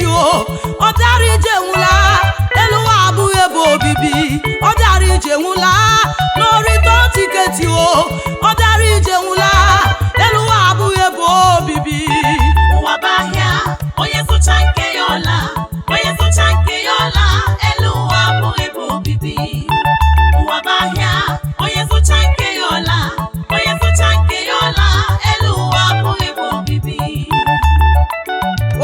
Obiara Ije nwụla elu ụwa abụghị ebe obibi. Obiara Ije nwụla n'orito tiketi o. Obiara Ije nwụla elu ụwa abụghị ebe obibi. Ụwa bụ ahịa, onye zụcha nke ya ọla, onye zụcha nke ya ọla, elu ụwa abụghị ebe obibi. Ụwa bụ ahịa, onye zụcha nke ya ọla, onye zụcha nke ya ọla, elu ụwa abụghị ebe obibi.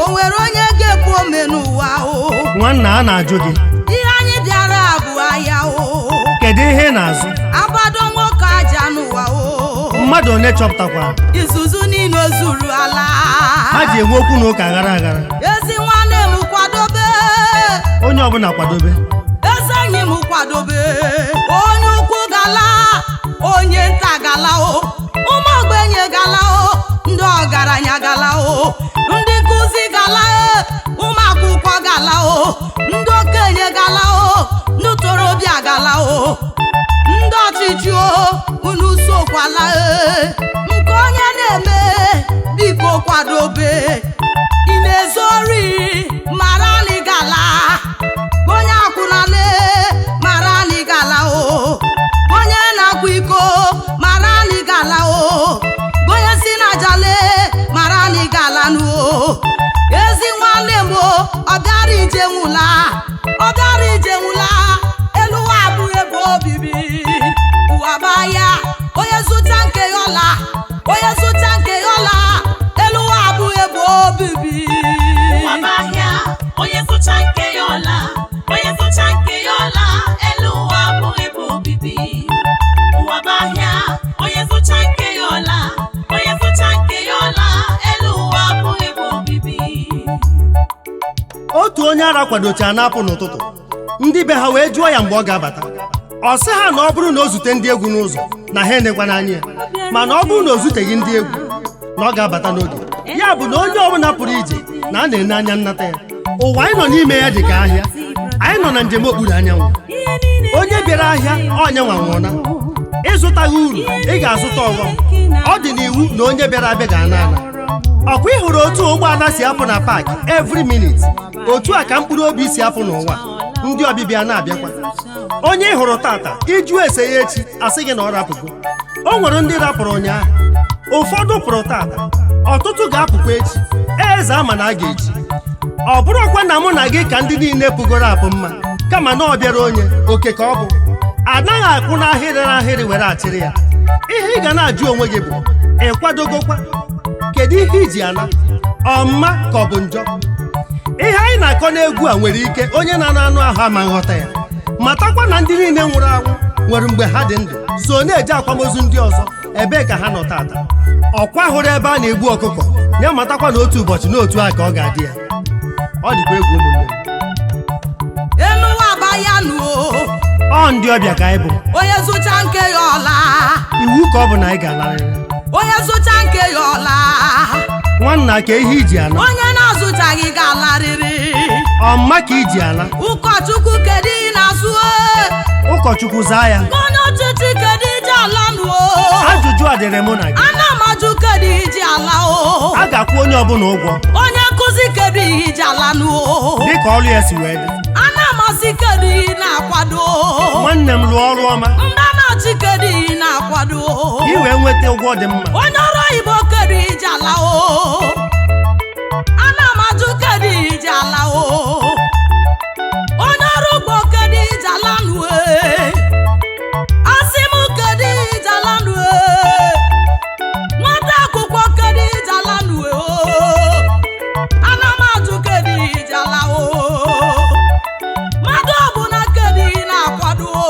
O nwere onye ga-ekwu ome n'ụwa o. Nwanna a na-ajụ gị Ihe anyị bịara bụ ahịa o. kedu ihe na-azụ? Agbado nwoke aja n'ụwa o. Mmadụ one chọpụtakwa Izuzu niile zuru ala. ha ji enwe okwu na ụka aghara aghara. Ezi nwanne m kwadobe. Onye ọbụla kwadobe. Ezi enyi m kwadobe. Onye ukwu gala, onye nta gala o. Ụmụ ogbenye gala o. Ndị ọgaranya gala o. Ndị nkụzi gala o. Ụmụ akwụkwọ gala o. Ndị okenye gala o. Ndị ntorobịa gala o. Ndị ọchịchị o. Unu sokwala nke onye na-eme biko kwadobe. Ị na-ezori mara na ị gala. Onye akwụnale mara na ị gala o. Onye na-akwa iko mara na ị gala o. Onye si na jale mara na ị gala n'o. Ezi nwanne m Obiara Ije nwụla. Obiara Ije nwụla elu ụwa abụghị ebe obibi. Ụwa bụ ahịa, onye zụta nke ya ọla, onye zụta nke ya ọla, elu ụwa abụghị ebe obibi. Ụwa bụ ahịa, onye zụcha nke ya ọla, onye zụcha nke ya ọla, elu ụwa abụghị ebe obibi. Ụwa bụ ahịa, onye zụcha nke ya ọla, onye zụcha nke ya ọla, elu ụwa abụghị ebe obibi. Otu onye ara kwadocha na-apụ n'ụtụtụ, ndị be ha wee jụọ ya mgbe ọ ga-abata. Ọ sị ha na ọ bụrụ na o zute ndị egwu n'ụzọ na ha enekwa n'anya ya, mana ọ bụrụ na o zuteghị ndị egwu na ọ ga-abata n'oge. Ya bụ na onye ọbụla pụrụ ije na a na-ene anya nnata ya. Ụwa anyị nọ n'ime ya dị ka ahịa, anyị nọ na njem okpuru anyanwụ. Onye bịara ahịa ọnyanwa nwụọna, ịzụtaghị uru ị ga-azụta ọghọm. Ọ dị n'iwu na onye bịara abịa ga-ana ana. Ọkwa ị hụrụ otu ụgbọala si apụ na paakị every minute, otu a ka mkpụrụ obi si apụ n'ụwa, ndị ọbịbịa na-abịakwa. Onye ị hụrụ tata iju ese ya echi asị gị na ọ rapụgo. O nwere ndị rapụrụ ụnyaahụ, ụfọdụ pụrụ tata, ọtụtụ ga-apụkwa echi. Eze ama na a ga-echi. Ọ bụrụkwa na mụ na gị ka ndị niile pụgoro apụ mma, kama na ọ bịara onye oke ka ọ bụ. Anaghị akwụ n'ahịrị n'ahịrị were achịrị ya. Ihe ị ga na-ajụ onwe gị bụ ịkwadogokwa? Kedu ihe iji ana? Ọmma ka ọ bụ njọ? Ihe anyị na-akọ n'egwu a nwere ike onye na-anụ anụ ahụ ama nghọta ya. Matakwa na ndị niile nwụrụ anwụ nwere mgbe ha dị ndụ so na-eje akwamozu ndị ọzọ. Ebee ka ha nọ tata? Ọkwa hụrụ ebe a na-egbu ọkụkọ ya, matakwa na otu ụbọchị n'otu a ka ọ ga-adị ya. Ọ dịkwa egwu ụmụnne m. Elu ụwa bụ ahịa nụ o. Ọ ndị ọbịa ka anyị bụ. Onye zụcha nke ya ọla, Iwu ka ọ bụ na anyị ga-alarịrị. onye zụcha nke ya ọla, Nwanna ka ihe iji ana? onye na-azụchaghị ga-alarịrị. Ọmma ka iji ala? Ụkọchukwu kedu ị na-azụ? Ụkọchukwu zaa ya. Onye ọchịchị kedu iji ala nụ o. Ajụjụ a dịrị mụ na gị. Ana m ajụ kedu iji ala o. A ga-akwụ onye ọbụla ụgwọ Onye nkụzi kedu iji ala nụ o. dịka ọrụ ya si wee dị. Ana m asị kedu ị na-akwado. Nwanne m lụọ ọrụ ọma Ndị na-achị kedu ị na-akwado. ka ị wee nweta ụgwọ dị mma. Onye ọrụ oyibo kedu iji ala o. Ana m ajụ kedu iji ala o. Onye ọrụ ugbo kedu iji ala nụ e. Asị m kedu iji ala nụ e. Nwata akwụkwọ kedu iji ala nụ e o. Ana m ajụ kedu iji ala o. Mmadụ ọbụla kedu ị na-akwado o.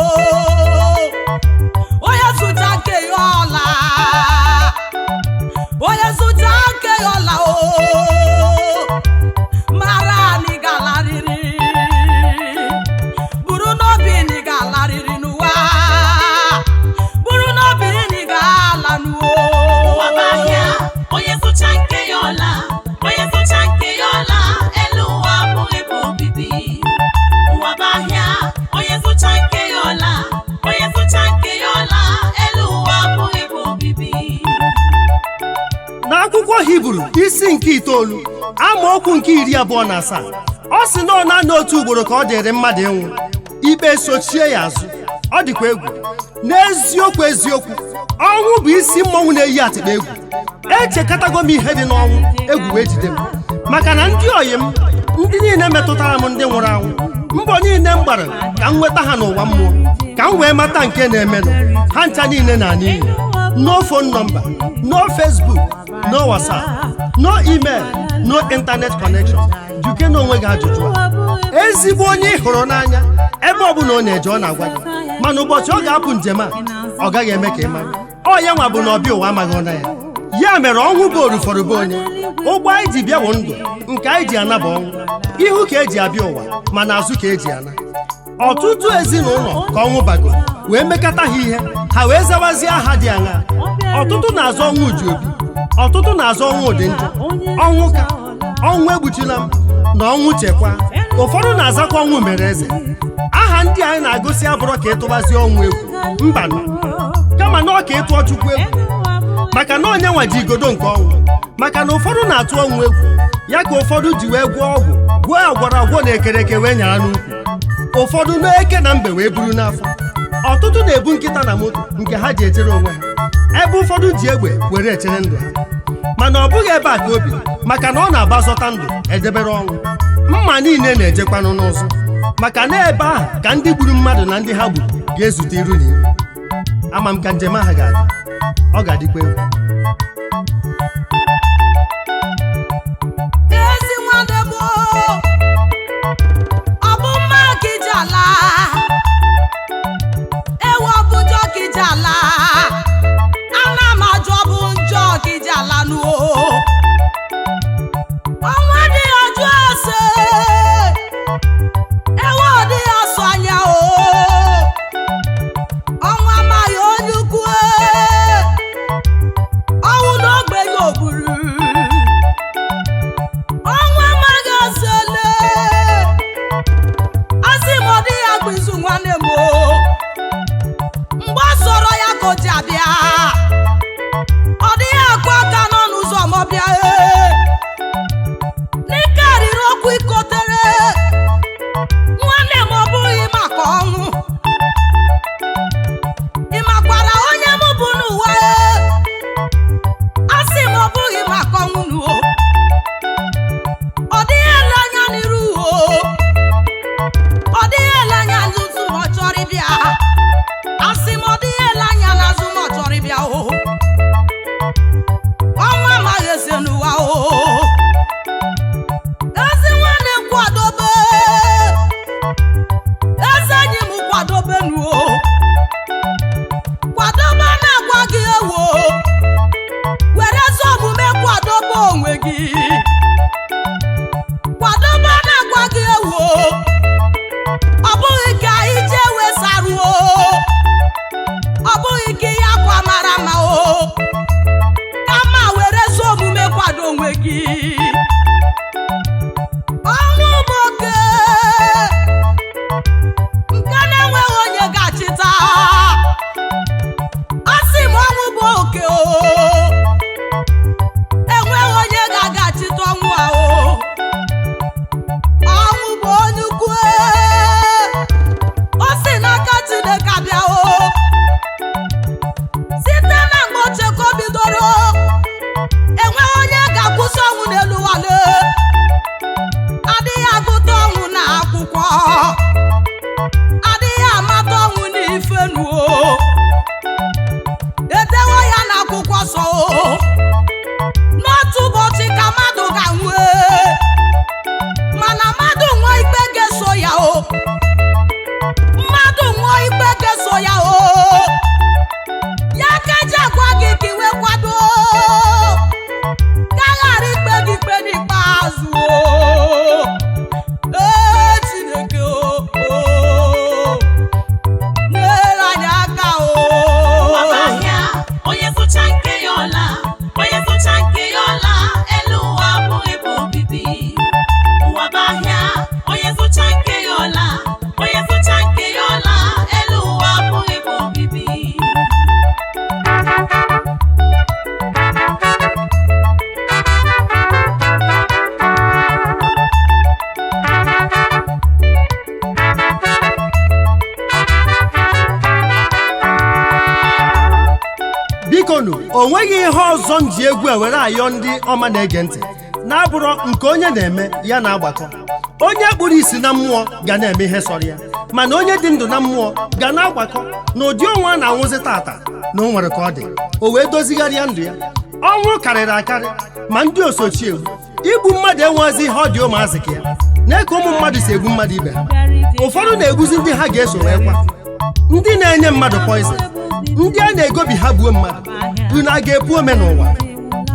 Onye zụcha nke ya ọla, onye zụcha nke ya ọla o. Mara na ị ga-alarịrị, buru n'obi na ị ga-alarịrị n'ụwa, buru n'obi na ị ga-ala n'ụwa. Ụwa bụ ahịa, onye zụcha nke ya ọla, onye zụcha n'akwụkwọ Hibru isi nke 9 amaokwu nke 27 ọ sị na ọ na otu ugboro ka ọ dịrị mmadụ ịnwụ ikpe sochie ya azụ. Ọ dịkwa egwu n'eziokwu eziokwu ọnwụ bụ isi mmọnwụ na-eyi atịkpa egwu. Echekọtago m ihe dị n'ọnwụ egwu wee jide m maka na ndị oyi m ndị niile metụtara m ndị nwụrụ anwụ mbọ niile m gbara ka m nweta ha n'ụwa mmụọ ka m wee mata nke na-emenụ ha ncha niile na n'iyi. No phone number, no Facebook, no WhatsApp, no email, no internet connection. Juke na onwe gị ajụjụ a ezigbo onye ị hụrụ n'anya ebe ọ bụla ọ na-eje ọ na-agwa gị mana ụbọchị ọ ga-apụ njem a ọ gaghị eme ka ị mara. Ọ ya nwa bụ na ọbịa ụwa amaghị ọna ya mere ọnwụ bụ orufọrọ bụ onye ụgbọ anyị ji bịa bụ ndụ nke anyị ji ana bụ ọnwụ. Ihu ka eji abịa ụwa mana azụ ka eji ana. Ọtụtụ ezinụlọ ka ọnwụ bago wee mekọta ha ihe ha wee zawazie aha dị aṅa. Ọtụtụ na-azọ ọnwụ uju obi, ọtụtụ na-azọ ọnwụ dị njọ, ọnwụ ka ọnwụ egbuchila m na ọnwụ chekwa. Ụfọdụ na-azakwa ọnwụ mere eze. Aha ndị anyị na-agụsị abụrọ ka ịtụbazie ọnwụ egwu mba kama na ọ ka ịtụọ Chukwu egwu maka na onye nwa ji igodo nke ọnwụ. Maka na ụfọdụ na-atụ ọnwụ egwu ya ka ụfọdụ ji wee gwọọ ọgwụ gwọọ agwọrọgwọ na ekereke wee nyara n'ukwu. Ụfọdụ na-eke na mbe wee buru n'afọ. Ọtụtụ na-ebu nkịta na moto nke ha ji echere onwe ha ebe ụfọdụ ji egbe were echere ndụ ha. Mana ọ bụghị ebe a ka obi maka na ọ na-agbazọta ndụ edebere ọnwụ. Mma niile na-ejekwanụ n'ụzọ maka na ebe ahụ ka ndị gburu mmadụ na ndị ha gburu ga-ezute iru na iru. Ama m ka njem ahụ ga-adị ọ ga-adịkwa egwu. ezi nwanne m ọ bụ mma ka iji ala ewu ọ bụ njọ ka iji ala ana m ajụ ọ bụ njọ ka iji ala nuo ọnwa dị ajụ ase ewu ọ dị asụ anya ọnwa amaghị onye ukwu ọnwụ n'ogbenye ogburu ọnwa amaghị asele asị m ọ dị ya bụ izu nwanne m mgbe ọ sọrọ ya ka o ji abịa ọ dị ya akụ aka n'ọnụ ụzọ ma ọ bịa n'ike riri okwu ikotere nwanne m ọ bụghị maka ọnwụ ị makwara onye m bụ n'ụwa asị m ọ bụghị maka ọnwụ n'uo ọ dịghị ele anya n'iru ọ dịghị ele anya n'ụzọ ma ọ chọrọ ịbịa asị m ọ dịghị ele anya n'azụ ma ọ chọrọ ịbịa ọnwa amaghị eze n'ụwa ezi nwanne m kwadobe eze enyi m kwadobe nuo kwadobe na-agwa gị ewo were ezi omume kwadobe onwe gị kwadobe na-agwa gị ewo ọ bụghị ka ije wesaruo ọ bụghị ka ihe akwa mara mma kama were ezi omume kwado onwe gị. Ọnwụ bụ oke nke na-enweghị onye ga-achịta asị m ọnwụ bụ oke enweghị onye ga-agachịta ọnwụ ọnwụ bụ onye ukwu o si n'aka Chineke abịa site na mgbe ochie ka o bidoro enweghị onye ga-akwụsị ọnwụ o nweghị ihe ọzọ m ji egwu ewere ayọ ndị ọma na-ege ntị na-abụrụ nke onye na-eme ya na-agbakọ. Onye kpụrụ isi na mmụọ ga na-eme ihe sọrọ ya, mana onye dị ndụ na mmụọ ga na-agbakọ n'ụdị ọnwa a na-anwụzi tata na o nwere ka ọ dị, o wee dozigharịa ndụ ya. Ọnwụ karịrị akarị, ma ndị osochiegbu igbu mmadụ enweghịzi ihe ọ dị ụmụazị ka ya na-eke ụmụ mmadụ si egbu mmadụ ibe ha. Ụfọdụ na-egbuzi ndị ha ga-eso wee kwa, ndị na-enye mmadụ poizin, ndị a na-egobi ha gbuo mmadụ. Unu a ga-epu ome n'ụwa?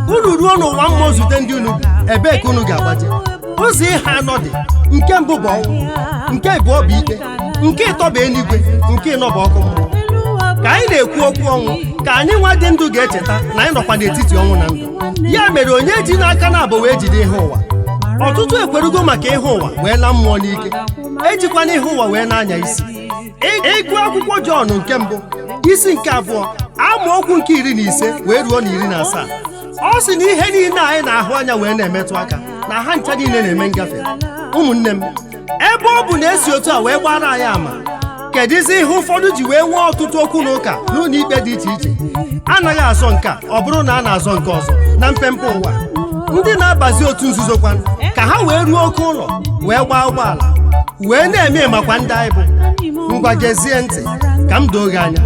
Unu ruo n'ụwa mmụọ zute ndị unu bi, ebee ka unu ga-agbaje? Ụzọ ihe anọ dị: nke mbụ bụ ọnwụ, nke abụọ bụ ikpe, nke ịtọ bụ eluigwe, nke ịnọ bụ ọkụ mmụọ. Ka anyị na-ekwu okwu ọnwụ, ka anyị nwa dị ndụ ga-echeta na anyị nọkwa n'etiti ọnwụ na ndụ. Ya mere onye ji n'aka na-abụ wee jide ihe ụwa. Ọtụtụ ekwerugo maka ihe ụwa wee laa mmụọ n'ike, ejikwana ihe ụwa wee na-anya isi. Ịgụ akwụkwọ Jọn nke mbụ isi nke abụọ amaokwu nke 15 wee ruo na 17, ọ sị na ihe niile anyị na-ahụ anya wee na-emetụ aka na ha ncha niile na-eme ngafe. Ụmụnne m, ebe ọ bụ na esi otu a wee gbara anyị ama, kedụzi ihe ụfọdụ ji wee nwee ọtụtụ okwu na ụka n'ụlọ ikpe dị iche iche? Anaghị azọ nke a, ọ bụrụ na a na-azọ nke ọzọ na mpempe ụwa. Ndị na-abazi otu nzuzo kwanụ ka ha wee ruo oke ụlọ wee gbaa ụgbọala wee na-eme makwa ndị anyị bụ. Ngwa gezie ntị ka m doo gị anya.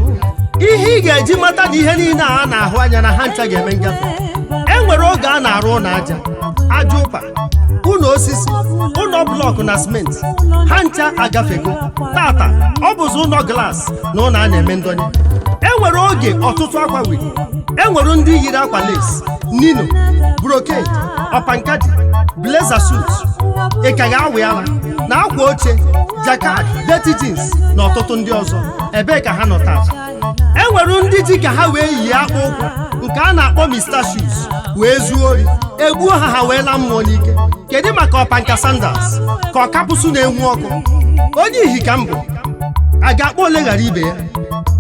Ihe ị ga-eji mata na ihe niile a na-ahụ anya na ha ncha ga-eme ngafe. E nwere oge a na-arụ ụlọ aja ụpa, ụlọ osisi, ụlọ blọkụ na simenti, ha ncha agafego. Tata ọ bụzi ụlọ glaasị na ụlọ a na-eme ndonye. E nwere oge ọtụtụ akwa wigi, e nwere ndị yiri akwa lace, nino, brocade, ọpankadi, blazer suit, ịkaghị awịala na akwa oche, jakad, dirty jeans na ọtụtụ ndị ọzọ. Ebee ka ha nọ tata? E nwere ndị ji ka ha wee yie akpa ụkwụ nke a na-akpọ Mr. Shoes wee zuo ori, egbuo ha wee laa mmụọ n'ike. Kedu maka ọpanka sandals ka ọkapụsụ na-enwu ọkụ? Onye ihi ka mbụ a ga-akpọ ole ghara ibe ya.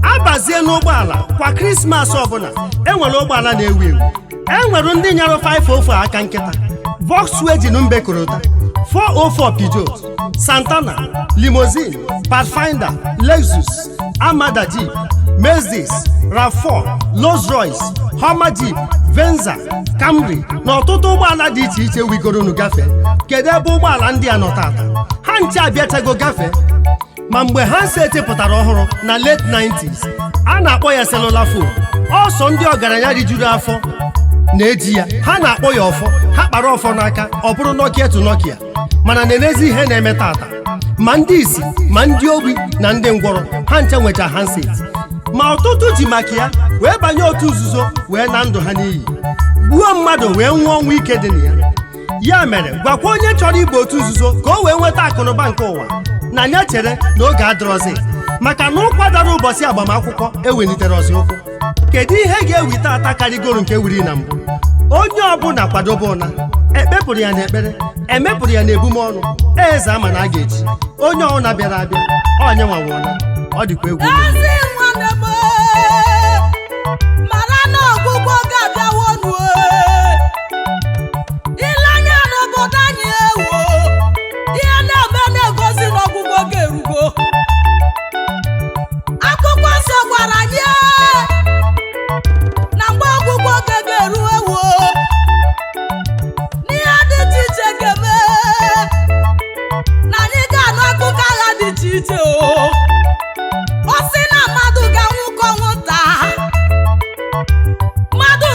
Abazie n'ụgbọala kwa Krismas ọbụla, e nwere ụgbọala na-ewu ewu. E nwere ndị nyara 504 aka nkịta, Volkswagen Mbekorota, 404 Peugeot, Santana, Limousine, Pathfinder, Lexus, Armada Jeep, Mercedes, RAV4, Rolls-Royce, Hummer Jeep, Venza, Camry na ọtụtụ ụgbọala dị iche iche wigoro nu gafee. Kedu ebe ụgbọala ndị a nọ tata? Ha nche abịachago gafee. Ma mgbe ha seti pụtara ọhụrụ na late 90s, a na-akpọ ya cellular phone. Ọsọ ndị ọgaranya rijuru afọ na-eji ya. Ha na-akpọ ya ọfọ, ha kpara ọfọ n'aka, ọ bụrụ Nokia to Nokia. Mana na-enezi ihe na-eme tata, ma ndị isi ma ndị ogbi na ndị ngwọrọ ha nche nwecha handset. Ma ọtụtụ ji maka ya wee banye otu nzuzo wee na ndụ ha n'iyi, gbuo mmadụ wee nwụọ ọnwụ ike dị na ya. Ya mere gwakwa onye chọrọ ịbụ otu nzuzo ka o wee nweta akụnụba nke ụwa na ya chere na oge adịrọzi, maka na ụkwa dara ụbọchị agbamakwụkwọ ewelitere ọzi ụkwụ. Kedu ihe ga-ewite ata karịgoro nke wiri na mbụ? Onye ọbụla kwadobe ụna, ekpepụrụ ya n'ekpere, emepụrụ ya n'ebumọnụ. Eze ama na a ga-eji onye ọbụla bịara abịa onye nwanwụna. Ọ dịkwa egwu. mara na ọgwụgwọ ga-abịawo nu, ile anya n'obodo anyị ewo, ihe na-eme na-egosi na ọgwụgwọ ga-erugo. Akwụkwọ nsọ gwara anyị na mgbe ọgwụgwọ ga-eru ewo, n'ihe dị iche iche ga-eme, na anyị ga-anụ akụkọ agha dị iche iche. Ọ sị na mmadụ ga-anwụ ka ọnwụ taa, mmadụ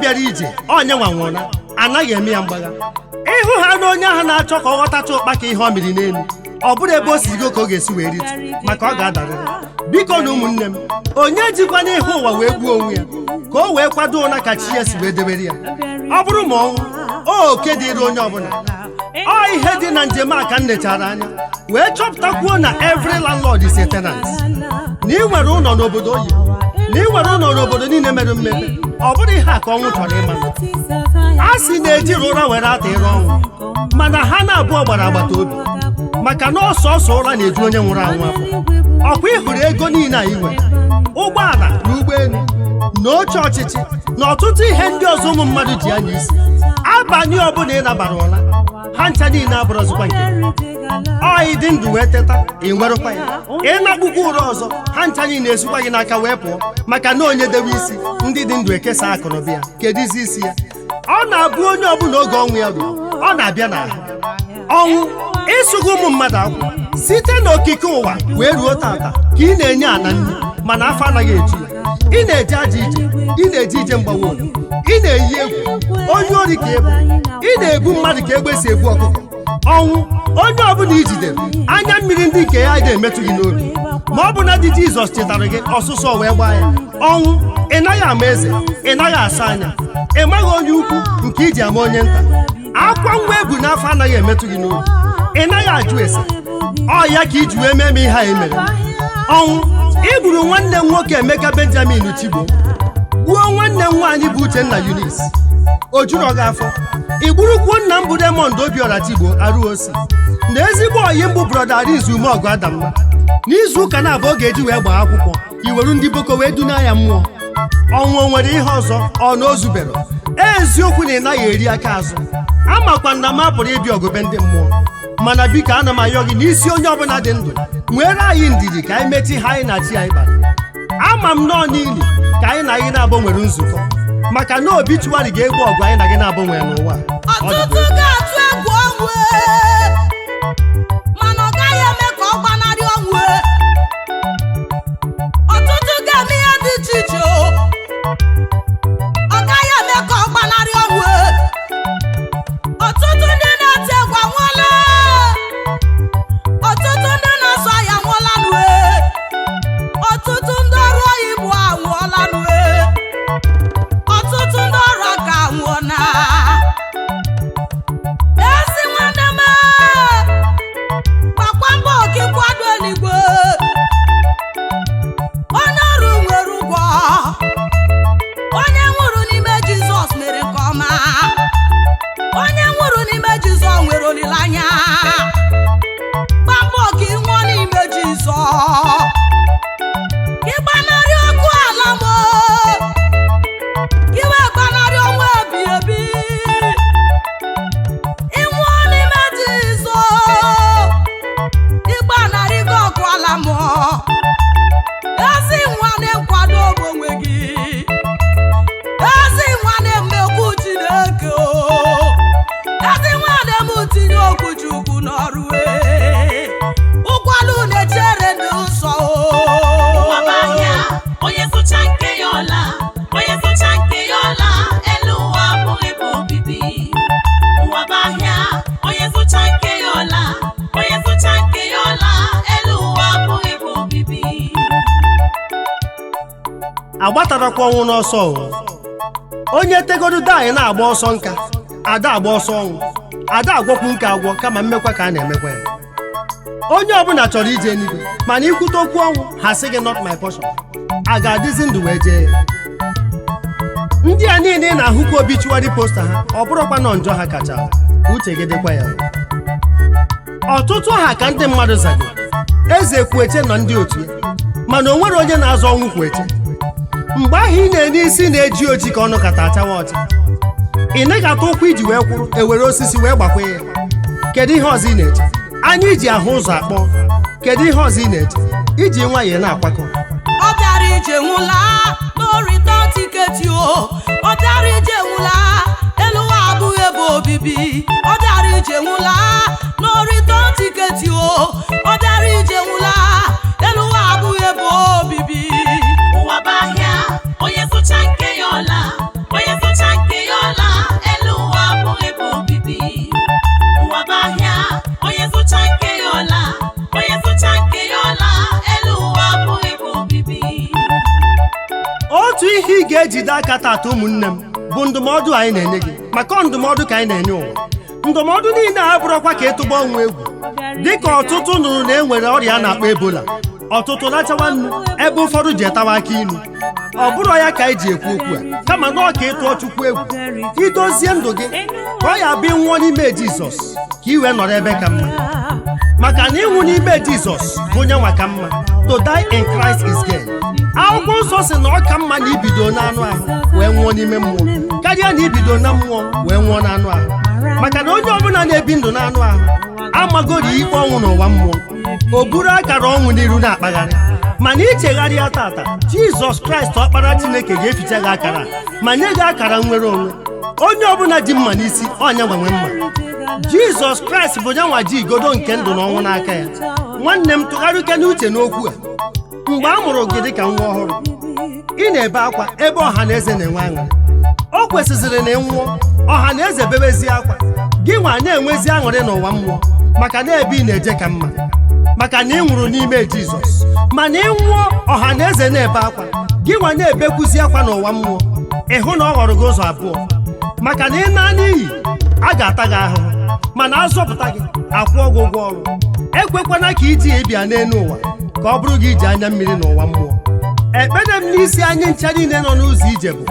bịara ije onye nwa nwụrụ anaghị eme ya mgbagha. Ịhụ ha na onye ahụ na-achọ ka ọ ghọtacha ụkpaka ihe ọ miri n'elu, ọ bụrụ ebe o sigo ka ọ ga-esi wee ritu, maka ọ ga-adarịrị. Biko na ụmụnne m, onye jikwana ihe ụwa wee gbuo onwe ya ka o wee kwado ụna ka chi ya si wee debere ya. Ọ bụrụ ma ọnwụ oke dịrị onye ọbụla. Ọ ihe dị na njem a ka m lechara anya wee chọpụtakwuo na every landlord is a tenant. Na ị nwere ụlọ n'obodo oyibo, na ị nwere ụlọ n'obodo niile mere mmepe, ọ bụrụ ihe a ka ọnwụ chọrọ ịma. A sị na-ejiri ụra were ata ịrụ ọnwụ, mana ha na-abụọ gbara agbata obi, maka na ọsọsọ ụra na-eju onye nwụrụ anwụ afọ. Ọkwa ị hụrụ ego niile anyị nwere, ụgbọala na ụgbọelu na oche ọchịchị na ọtụtụ ihe ndị ọzọ ụmụ mmadụ ji anya isi. Abalị ọbụla ị nabara ụra, ha ncha niile abụrụzikwa nke ọyị dị ndụ wee teta ị nwerụkwa ya. Ị na-akpụkwa ụra ọzọ, ha ncha niile esikwa gị n'aka wee pụọ, maka na onye dewe isi ndị dị ndụ ekesa akụnụba ya. Kedizi isi ya? Ọ na-abụ onye ọbụla oge ọnwụ ya ruru, ọ na-abịa n'ahụ. Ọnwụ ịsụgo ụmụ mmadụ akwụ site n'okike ụwa wee ruo tata ka ị na-enye ana nri, mana afọ anaghị eju ya. Ị na-eje aja ije, ị na-eje ije mgbawa obi, ị na-eyi egwu onye ori ka egbu, ị na-egbu mmadụ ka egbe si egbu ọkụkọ. Ọnwụ onye ọbụla ijidere, anya mmiri ndị nke ya na-emetụ gị n'obi, ma ọ bụ na dị Jizọs chetara gị ọsụsọ wee gbaa ya. Ọnwụ ị naghị ama eze, ị naghị asa anya, ị maghị onye ukwu nke iji ama onye nta. Akwa nwa ebu n'afọ anaghị emetụ gị n'obi, ị naghị ajụ ese. Ọ ya ka iji wee mee ihe a emere. Ọnwụ ị gburu nwanne m nwoke Emeka Benjamin Chigbo, gbuo nwanne m nwaanyị bụ Uchenna Eunice, o juru gị afọ. Ị gburukwuo nna m bụ Raymond Obiara Chigbo Aruosi na ezigbo ọyị mbụ brọda Arinze Umeọgụ Adamma. N'izu ụka na-abụ oge eji wee gbaa akwụkwọ, iweru ndị Boko wee duna ya mmụọ. Ọnwụ nwere ihe ọzọ ọ na ozubere. Eziokwu na ị naghị eri aka azụ, amakwa na m apụrụ ịbịa ọgụbe ndị mmụọ, mana biko ana m ayọ gị n'isi onye ọbụla dị ndụ, nwere anyị ndidi ka anyị mechi ha anyị na chi anyị kpara. Ama m nọọ n'ili ka anyị na gị na-abụ nwere nzukọ, maka na obi chụwarị ga-egbu ọgụ anyị na gị na-abụ nwere n'ụwa. Ọtụtụ ga-atụ egwu ọnwụ, mana ọ gaghị eme ka ọ gbanarị ọnwụ. Ọtụtụ ga-eme ihe dị iche iche, ọ gaghị eme ka ọ gbanarị ọnwụ. Ọtụtụ ndị na-ete egwu anwụọla, ọtụtụ ndị na-asọ ya anwụọla nue, ọtụtụ ndị ọrụ oyibo anwụọla nue, ọtụtụ ndị ọrụ aka anwụọna. Ezi nwanne m, gbakwa mbọ ka ị kwado eluigwe. Onye ọrụ nwere ụgwọ, onye nwụrụ n'ime Jizọs mere nke ọma. Onye nwụrụ n'ime Jizọs nwere olileanya. Gba mbọ ka ị nwụọ n'ime Jizọs, ka ị gbanarị ọkụ ala m, ka ị wee gbanarị ọnwụ ebi ebi. Ị nwụọ n'ime Jizọs, ị gbanarị gị ọkụ ala m. Ezi nwanne m, kwado onwe gị. Ezi nwanne m, mekwu Chineke o. Ezi nwanne m, tinye okwu Chukwu n'ọrụ. Ụkwalụ na-echere ndị nsọ o. Ụwa bụ ahịa, onye zụcha nke ya ọla, onye zụcha nke ya ọla, elu ụwa abụghị ebe obibi. Ụwa bụ ahịa, onye zụcha nke ya ọla, onye zụcha nke ya ọla, elu ụwa abụghị ebe obibi. Agbatarakwa ọnwụ n'ọsọ ọnwụ. Onye tegodudo anyị na-agba ọsọ nka, ada agba ọsọ ọnwụ. Ada agwọkwu nke agwọ kama mmekwa ka a na-emekwa ya. Onye ọbụla chọrọ ije eluigwe, mana ikwute okwu ọnwụ ha sị gị not my portion, a ga-adịzi ndụ wee jee ya. Ndị a niile na-ahụkwa obituary posta ha, ọ bụrụkwa na njọ ha kacha uche gị dịkwa ya. Ọtụtụ ha ka ndị mmadụ zago eze Kwueche nọ ndị otu ya, mana o nwere onye na-azọ ọnwụ Kwueche. Mgbe ahụ ị na-enye isi na-eji oji ka ọnụ kata achawa ọcha, ị naghị atụ ụkwụ iji wee kwụrụ ewere osisi wee gbakwa ya. Kedu ihe ọzọ ị na-eche? Anyị iji ahụ ụzọ akpọ. Kedu ihe ọzọ ị na-eche? Iji nwayọọ na-akwakọ. Ọ bịara ije nwụla n'orita tiketi o. Ọ bịara ije nwụla, elu ụwa abụghị ebe obibi. Ọ bịara ije nwụla n'orita tiketi o. Ọ bịara ije nwụla, elu ụwa abụghị ebe obibi. Ụwa bụ ahịa, onye zụcha nke ya ọla, onye zụcha nke ejide aka tata ụmụnne m bụ ndụmọdụ anyị na-enye gị, maka ndụmọdụ ka anyị na-enye ụwa. Ndụmọdụ niile a abụrụkwa ka ịtụba ọnwụ egwu, dịka ọtụtụ nụrụ na e nwere ọrịa a na-akpọ ebola, ọtụtụ lachawa nnu ebe ụfọdụ ji etawa aka ilu. Ọ bụrụ ya ka anyị ji ekwu okwu a, kama na ọ ka ịtụọ Chukwu egwu, idozie ndụ gị ka ọ ya bụ ịnwụọ n'ime Jizọs ka i wee nọrọ ebe ka mma. Maka na ịnwụ n'ime Jizọs bụ onye nwa ka mma. To die in Christ is gain. Akwụkwọ nsọ sị na ọ ka mma na ibido n'anụ ahụ wee nwụọ n'ime mmụọ karịa na ibido na mmụọ wee nwụọ n'anụ ahụ. Maka na onye ọbụla na-ebi ndụ n'anụ ahụ amagori ikpe ọnwụ n'ụwa mmụọ, o buru akara ọnwụ n'iru na-akpagharị. Mana ichegharịa tata, Jizọs Kraịst ọkpara Chineke ga-eficha gị akara ma nye gị akara nnwere onwe. Onye ọbụla ji mma n'isi ọnya gbanwe mma. Jizọs Kraịst bụ nyanwa ji igodo nke ndụ na ọnwụ n'aka ya. Nwanne m, tụgharịke n'uche n'okwu a. Mgbe a mụrụ gị dịka nwa ọhụrụ, ị na-ebe akwa ebe ọha na eze na-enwe aṅụrị. O kwesịzịrị na ị nwụọ, ọha na eze bebezie akwa, gị nwa na-enwezi aṅụrị n'ụwa mmụọ, maka na ebe ị na-eje ka mma, maka na ị nwụrụ n'ime Jizọs. Mana ị nwụọ, ọha na eze na-ebe akwa, gị nwa na-ebekwuzi akwa n'ụwa mmụọ. Ị hụ na ọ ghọrọ gị ụzọ abụọ, maka na ị naa n'iyi a ga-ata gị ahụhụ, mana azọpụta gị akwụọ gị ụgwọ ọrụ. Ekwekwana ka iji ịbịa n'elu ụwa ka ọ bụrụ gị iji anya mmiri n'ụwa mmụọ. Ekpere m n'isi anyị ncha niile nọ n'ụzọ ije bụ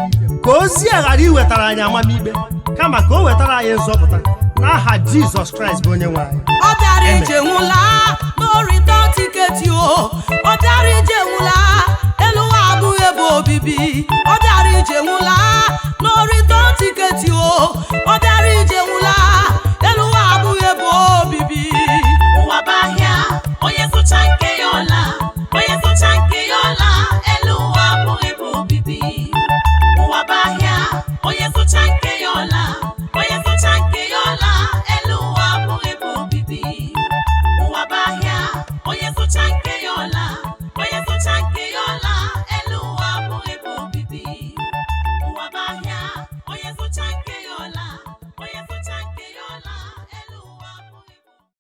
ka ozi a ghara iwetara anyị amamikpe, kama ka o wetara anyị nzọpụta n'aha Jizọs Kraịst bụ onye nwe anyị. Obiara Ije nwụla n'orito tiketi o. Obiara Ije nwụla, elu ụwa abụghị ebe obibi. Obiara Ije nwụla n'orito tiketi o. Obiara Ije nwụla, elu ụwa abụghị ebe obibi. Ụwa bụ ahịa, onye zụcha nke ya ọla, onye zụcha nke ya ọla, elu ụwa abụghị ebe obibi. Ụwa bụ ahịa, onye zụcha nke